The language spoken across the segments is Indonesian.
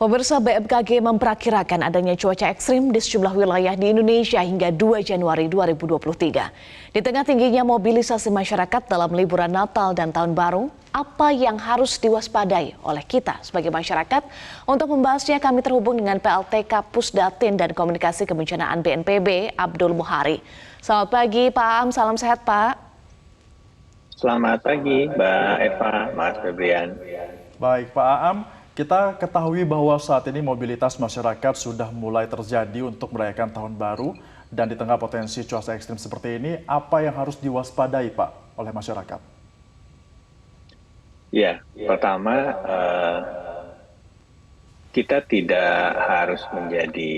Pemirsa, BMKG memperkirakan adanya cuaca ekstrim di sejumlah wilayah di Indonesia hingga 2 Januari 2023. Di tengah tingginya mobilisasi masyarakat dalam liburan Natal dan Tahun Baru, apa yang harus diwaspadai oleh kita sebagai masyarakat? Untuk membahasnya kami terhubung dengan PLTK Pusdatin dan Komunikasi Kebencanaan BNPB, Abdul Muhari. Selamat pagi Pak Aam, salam sehat Pak. Selamat pagi Mbak Eva, Mas Febrian. Baik Pak Aam, kita ketahui bahwa saat ini mobilitas masyarakat sudah mulai terjadi untuk merayakan Tahun Baru, dan di tengah potensi cuaca ekstrim seperti ini, apa yang harus diwaspadai Pak oleh masyarakat? Ya, pertama kita tidak harus menjadi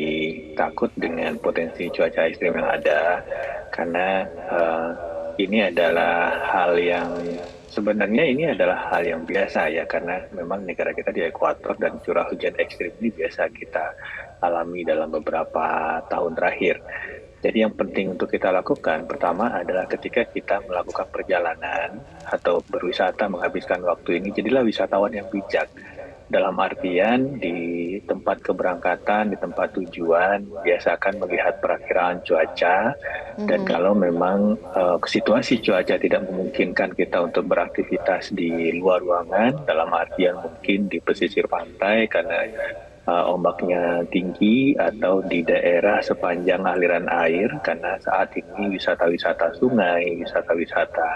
takut dengan potensi cuaca ekstrim yang ada, karena ini adalah hal yang sebenarnya hal yang biasa ya, karena memang negara kita di ekuator dan curah hujan ekstrim ini biasa kita alami dalam beberapa tahun terakhir. Jadi yang penting untuk kita lakukan pertama adalah ketika kita melakukan perjalanan atau berwisata menghabiskan waktu ini, jadilah wisatawan yang bijak. Dalam artian di tempat keberangkatan, di tempat tujuan, biasakan melihat perakiraan cuaca. Dan kalau memang situasi cuaca tidak memungkinkan kita untuk beraktivitas di luar ruangan, dalam artian mungkin di pesisir pantai karena ombaknya tinggi, atau di daerah sepanjang aliran air, karena saat ini wisata-wisata sungai, wisata-wisata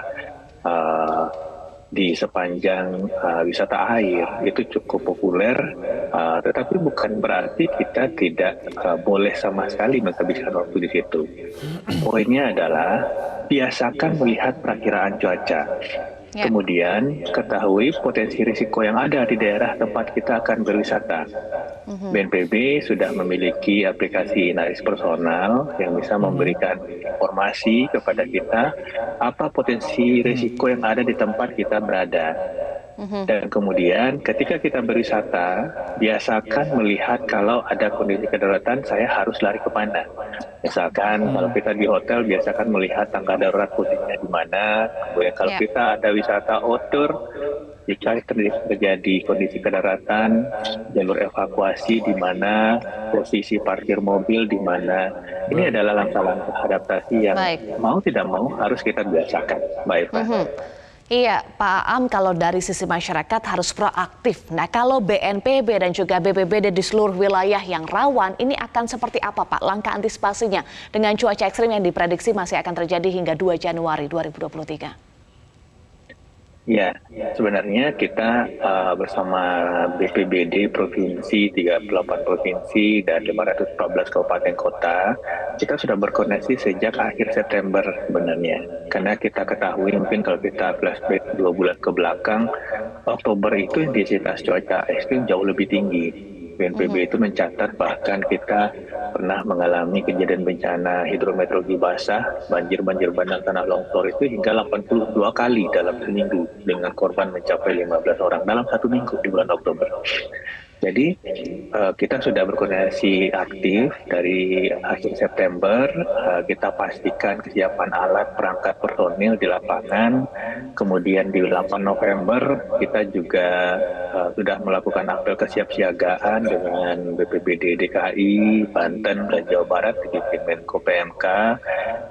di sepanjang wisata air itu cukup populer, tetapi bukan berarti kita tidak boleh sama sekali menghabiskan waktu di situ. Poinnya adalah biasakan melihat perakiraan cuaca. Kemudian ketahui potensi risiko yang ada di daerah tempat kita akan berwisata. BNPB sudah memiliki aplikasi Inaris Personal yang bisa memberikan informasi kepada kita apa potensi risiko yang ada di tempat kita berada. Dan kemudian ketika kita berwisata, biasakan melihat kalau ada kondisi kedaruratan, saya harus lari kemana. Misalkan kalau kita di hotel, biasakan melihat tangga darurat posisinya di mana. Kemudian kalau kita ada wisata outdoor, jika terjadi kondisi kedaruratan, jalur evakuasi di mana, posisi parkir mobil di mana. Ini adalah langkah-langkah adaptasi yang mau tidak mau harus kita biasakan, Mbak Eva. Iya, Pak Aam, kalau dari sisi masyarakat harus proaktif. Nah, kalau BNPB dan juga BPBD di seluruh wilayah yang rawan, ini akan seperti apa, Pak? Langkah antisipasinya dengan cuaca ekstrim yang diprediksi masih akan terjadi hingga 2 Januari 2023. Ya, sebenarnya kita bersama BPBD Provinsi, 38 Provinsi, dan 514 Kabupaten Kota, kita sudah berkoordinasi sejak akhir September sebenarnya. Karena kita ketahui, mungkin kalau kita flashback 2 bulan ke belakang, Oktober itu intensitas cuaca ekstrim jauh lebih tinggi. BNPB itu mencatat bahkan kita pernah mengalami kejadian bencana hidrometeorologi basah, banjir bandang, tanah longsor itu hingga 82 kali dalam seminggu, dengan korban mencapai 15 orang dalam 1 minggu di bulan Oktober. Jadi kita sudah berkoordinasi aktif dari akhir September, kita pastikan kesiapan alat, perangkat, personil di lapangan. Kemudian di 8 November kita juga sudah melakukan apel kesiapsiagaan dengan BPBD DKI, Banten, dan Jawa Barat di Menko PMK.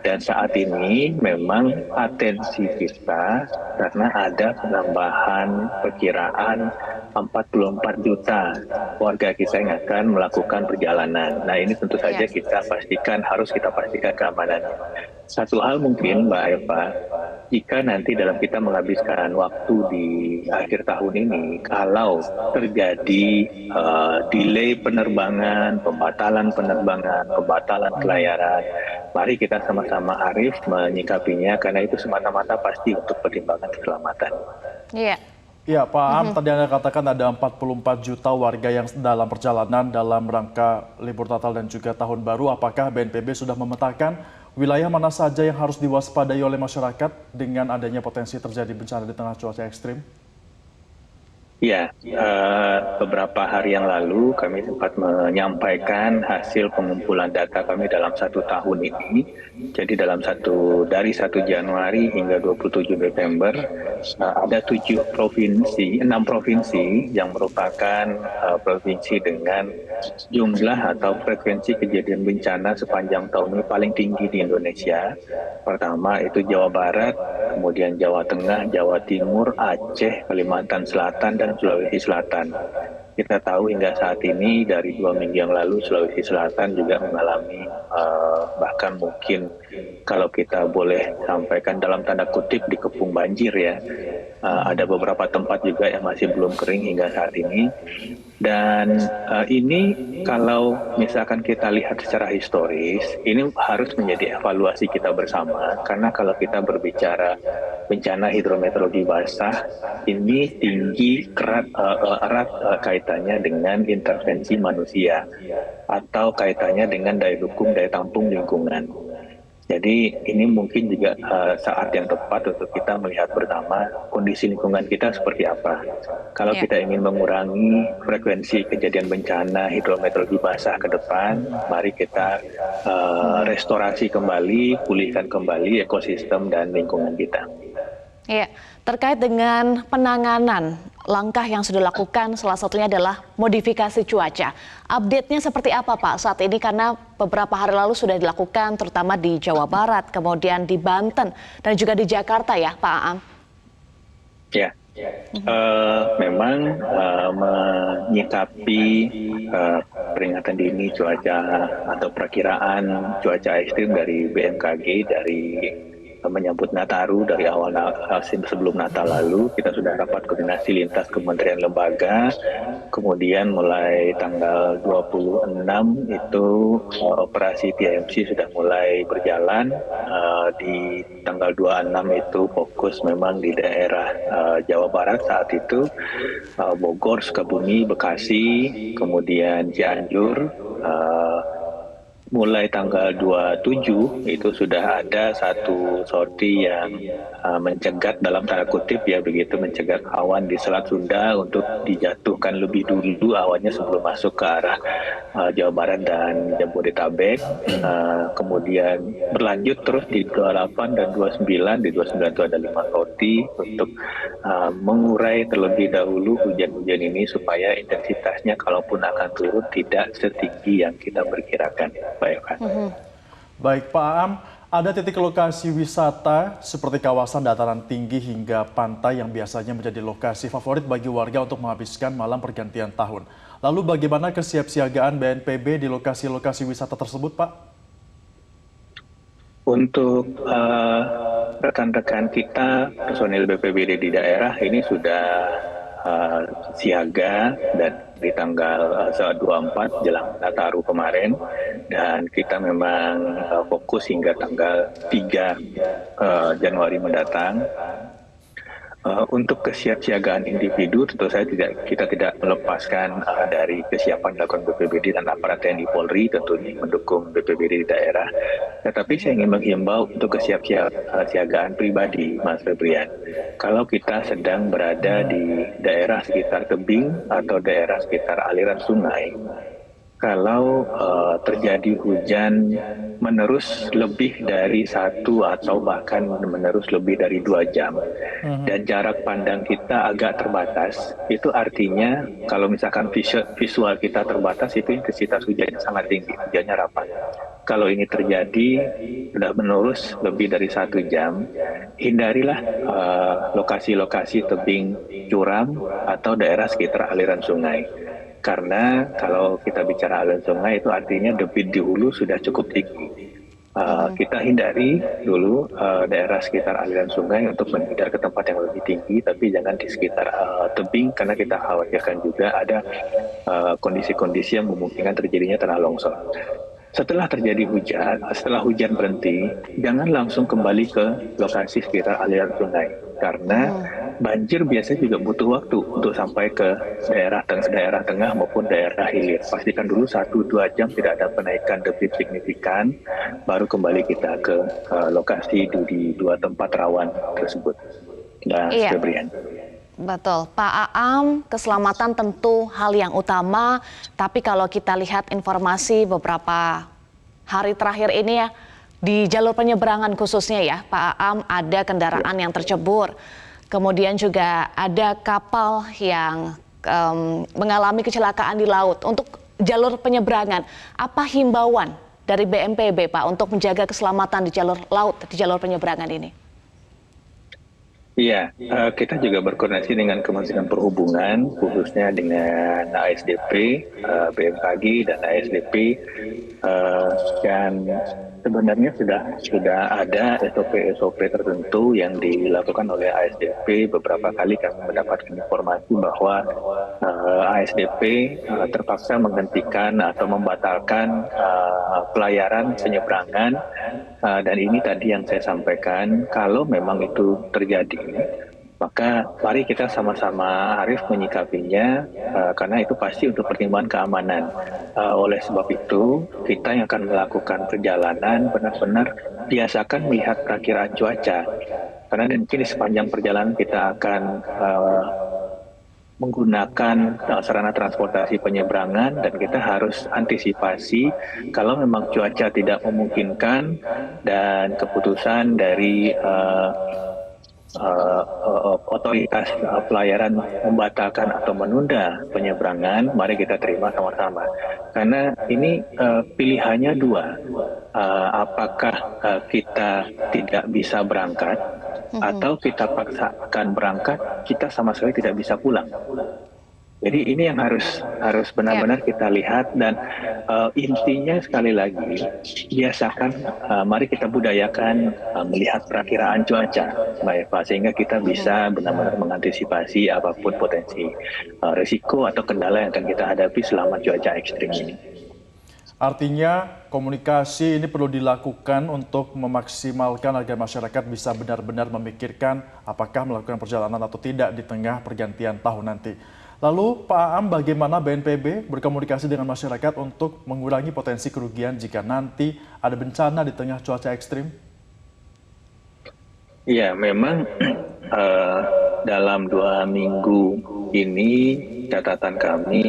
Dan saat ini memang atensi kita karena ada penambahan perkiraan 44 juta warga kita yang akan melakukan perjalanan. Nah, ini tentu saja harus kita pastikan keamanannya. Satu hal mungkin Mbak Eva, jika nanti dalam kita menghabiskan waktu di akhir tahun ini, kalau terjadi delay penerbangan, pembatalan pelayaran, mari kita sama-sama arif menyikapinya, karena itu semata-mata pasti untuk pertimbangan keselamatan. Iya. Ya, Pak Aam, tadi Anda katakan ada 44 juta warga yang dalam perjalanan dalam rangka libur Natal dan juga Tahun Baru. Apakah BNPB sudah memetakan wilayah mana saja yang harus diwaspadai oleh masyarakat dengan adanya potensi terjadi bencana di tengah cuaca ekstrim? Ya, beberapa hari yang lalu kami sempat menyampaikan hasil pengumpulan data kami dalam 1 tahun ini. Jadi dari 1 Januari hingga 27 Desember, ada 6 provinsi yang merupakan provinsi dengan jumlah atau frekuensi kejadian bencana sepanjang tahun ini paling tinggi di Indonesia. Pertama itu Jawa Barat, kemudian Jawa Tengah, Jawa Timur, Aceh, Kalimantan Selatan, dan Sulawesi Selatan. Kita tahu hingga saat ini dari 2 minggu yang lalu Sulawesi Selatan juga mengalami bahkan mungkin kalau kita boleh sampaikan dalam tanda kutip dikepung banjir ya. Ada beberapa tempat juga yang masih belum kering hingga saat ini. Dan ini kalau misalkan kita lihat secara historis, ini harus menjadi evaluasi kita bersama. Karena kalau kita berbicara bencana hidrometeorologi basah, ini tinggi erat kaitannya dengan intervensi manusia atau kaitannya dengan daya dukung, daya tampung lingkungan. Jadi ini mungkin juga saat yang tepat untuk kita melihat bersama kondisi lingkungan kita seperti apa. Kalau kita ingin mengurangi frekuensi kejadian bencana hidrometeorologi basah ke depan, mari kita restorasi kembali, pulihkan kembali ekosistem dan lingkungan kita. Ya, terkait dengan penanganan, langkah yang sudah dilakukan salah satunya adalah modifikasi cuaca. Update-nya seperti apa Pak saat ini, karena beberapa hari lalu sudah dilakukan terutama di Jawa Barat, kemudian di Banten, dan juga di Jakarta ya Pak Aam? Ya, memang menyikapi peringatan dini cuaca atau perakiraan cuaca ekstrim dari BMKG dari menyambut Nataru dari awal sebelum Natal lalu, kita sudah rapat koordinasi lintas kementerian lembaga. Kemudian mulai tanggal 26 itu operasi TMC sudah mulai berjalan. Di tanggal 26 itu fokus memang di daerah Jawa Barat saat itu, Bogor, Sukabumi, Bekasi, kemudian Cianjur. Mulai tanggal 27 itu sudah ada satu sorti yang mencegat dalam tanda kutip ya begitu, mencegat awan di Selat Sunda untuk dijatuhkan lebih dulu awannya sebelum masuk ke arah Jawa Barat dan Jabodetabek. Kemudian berlanjut terus di 28 dan 29. Di 29 itu ada 5 sorti untuk mengurai terlebih dahulu hujan-hujan ini supaya intensitasnya kalaupun akan turun tidak setinggi yang kita perkirakan. Baik Pak Aam, ada titik lokasi wisata seperti kawasan dataran tinggi hingga pantai yang biasanya menjadi lokasi favorit bagi warga untuk menghabiskan malam pergantian tahun. Lalu bagaimana kesiapsiagaan BNPB di lokasi-lokasi wisata tersebut Pak? Untuk rekan-rekan kita, personil BPBD di daerah ini sudah siaga dan di tanggal 24 jelang Nataru kemarin, dan kita memang fokus hingga tanggal 3 Januari mendatang. Untuk kesiapsiagaan individu tentu saja kita tidak melepaskan dari kesiapan dilakukan BPBD dan aparat TNI Polri tentunya mendukung BPBD di daerah. Tetapi saya ingin menghimbau untuk kesiapsiagaan pribadi, Mas Febrian. Kalau kita sedang berada di daerah sekitar tebing atau daerah sekitar aliran sungai, kalau terjadi hujan menerus lebih dari 1 atau bahkan menerus lebih dari 2 jam dan jarak pandang kita agak terbatas, itu artinya kalau misalkan visual kita terbatas, itu intensitas hujannya sangat tinggi, hujannya rapat. Kalau ini terjadi sudah menerus lebih dari 1 jam, hindarilah lokasi-lokasi tebing curam atau daerah sekitar aliran sungai. Karena kalau kita bicara aliran sungai itu artinya debit di hulu sudah cukup tinggi. Kita hindari dulu daerah sekitar aliran sungai untuk menghindar ke tempat yang lebih tinggi, tapi jangan di sekitar tebing karena kita khawatirkan juga ada kondisi-kondisi yang memungkinkan terjadinya tanah longsor. Setelah terjadi hujan, setelah hujan berhenti, jangan langsung kembali ke lokasi sekitar aliran sungai. Karena banjir biasanya juga butuh waktu untuk sampai ke daerah tengah maupun daerah hilir. Pastikan dulu 1-2 jam tidak ada penaikan debit signifikan, baru kembali kita ke lokasi di 2 tempat rawan tersebut. Nah, Iya. Febrian. Betul, Pak Aam, keselamatan tentu hal yang utama, tapi kalau kita lihat informasi beberapa hari terakhir ini ya, di jalur penyeberangan khususnya ya, Pak Aam, ada kendaraan yang tercebur, kemudian juga ada kapal yang mengalami kecelakaan di laut. Untuk jalur penyeberangan, apa himbauan dari BNPB Pak untuk menjaga keselamatan di jalur laut, di jalur penyeberangan ini? Iya, kita juga berkoordinasi dengan Kementerian Perhubungan, khususnya dengan ASDP, BMKG dan ASDP, dan sebenarnya sudah ada SOP tertentu yang dilakukan oleh ASDP. Beberapa kali kami mendapatkan informasi bahwa ASDP terpaksa menghentikan atau membatalkan pelayaran penyeberangan, dan ini tadi yang saya sampaikan, kalau memang itu terjadi, maka mari kita sama-sama arif menyikapinya, karena itu pasti untuk pertimbangan keamanan. Oleh sebab itu, kita yang akan melakukan perjalanan benar-benar biasakan melihat perakiraan cuaca. Karena mungkin di sepanjang perjalanan kita akan menggunakan sarana transportasi penyeberangan, dan kita harus antisipasi kalau memang cuaca tidak memungkinkan dan keputusan dari otoritas pelayaran membatalkan atau menunda penyeberangan, mari kita terima sama-sama. Karena ini pilihannya dua, apakah kita tidak bisa berangkat atau kita paksakan berangkat, kita sama sekali tidak bisa pulang. Jadi ini yang harus benar-benar kita lihat, dan intinya sekali lagi biasakan, mari kita budayakan melihat perakiraan cuaca, Mbak Eva, sehingga kita bisa benar-benar mengantisipasi apapun potensi risiko atau kendala yang akan kita hadapi selama cuaca ekstrim ini. Artinya komunikasi ini perlu dilakukan untuk memaksimalkan agar masyarakat bisa benar-benar memikirkan apakah melakukan perjalanan atau tidak di tengah pergantian tahun nanti. Lalu Pak Aam, bagaimana BNPB berkomunikasi dengan masyarakat untuk mengurangi potensi kerugian jika nanti ada bencana di tengah cuaca ekstrim? Ya, memang dalam 2 minggu ini catatan kami,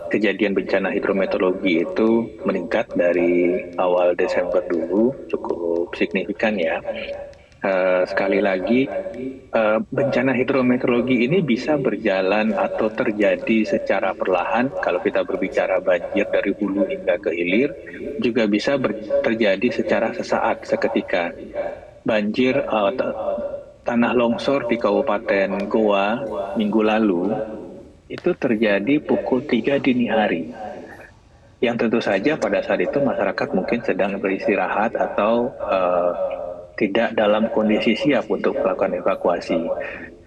kejadian bencana hidrometeorologi itu meningkat dari awal Desember dulu, cukup signifikan ya. Sekali lagi, bencana hidrometeorologi ini bisa berjalan atau terjadi secara perlahan. Kalau kita berbicara banjir dari hulu hingga ke hilir, juga bisa terjadi secara sesaat, seketika. Banjir tanah longsor di Kabupaten Goa minggu lalu itu terjadi pukul 3 dini hari. Yang tentu saja pada saat itu masyarakat mungkin sedang beristirahat atau tidak dalam kondisi siap untuk melakukan evakuasi.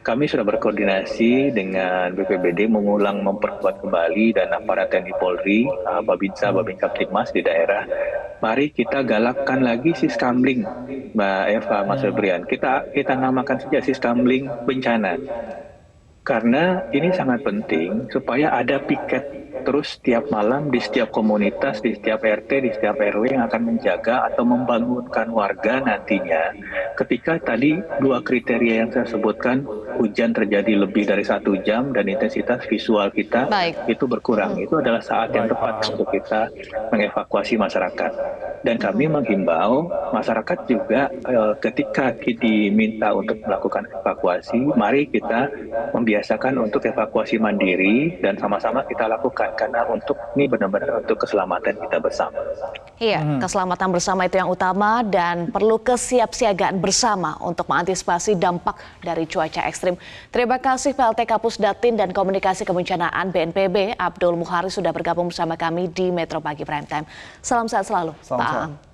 Kami sudah berkoordinasi dengan BPBD mengulang memperkuat kembali dan aparat TNI Polri, Babinsa, Babinkamtibmas di daerah. Mari kita galakkan lagi Siskamling, Mbak Eva, Mas Febrian. Kita namakan saja Siskamling bencana. Karena ini sangat penting supaya ada piket terus setiap malam di setiap komunitas, di setiap RT, di setiap RW yang akan menjaga atau membangunkan warga nantinya. Ketika tadi 2 kriteria yang saya sebutkan, hujan terjadi lebih dari 1 jam dan intensitas visual kita itu berkurang. Itu adalah saat yang tepat untuk kita mengevakuasi masyarakat. Dan kami menghimbau masyarakat juga ketika diminta untuk melakukan evakuasi, mari kita membiasakan untuk evakuasi mandiri dan sama-sama kita lakukan, karena untuk ini benar-benar untuk keselamatan kita bersama. Iya, keselamatan bersama itu yang utama dan perlu kesiapsiagaan bersama untuk mengantisipasi dampak dari cuaca ekstrim. Terima kasih PLT Kapus Datin dan Komunikasi Kebencanaan BNPB Abdul Muhari sudah bergabung bersama kami di Metro Pagi Prime Time. Salam sehat selalu, Pak Aam.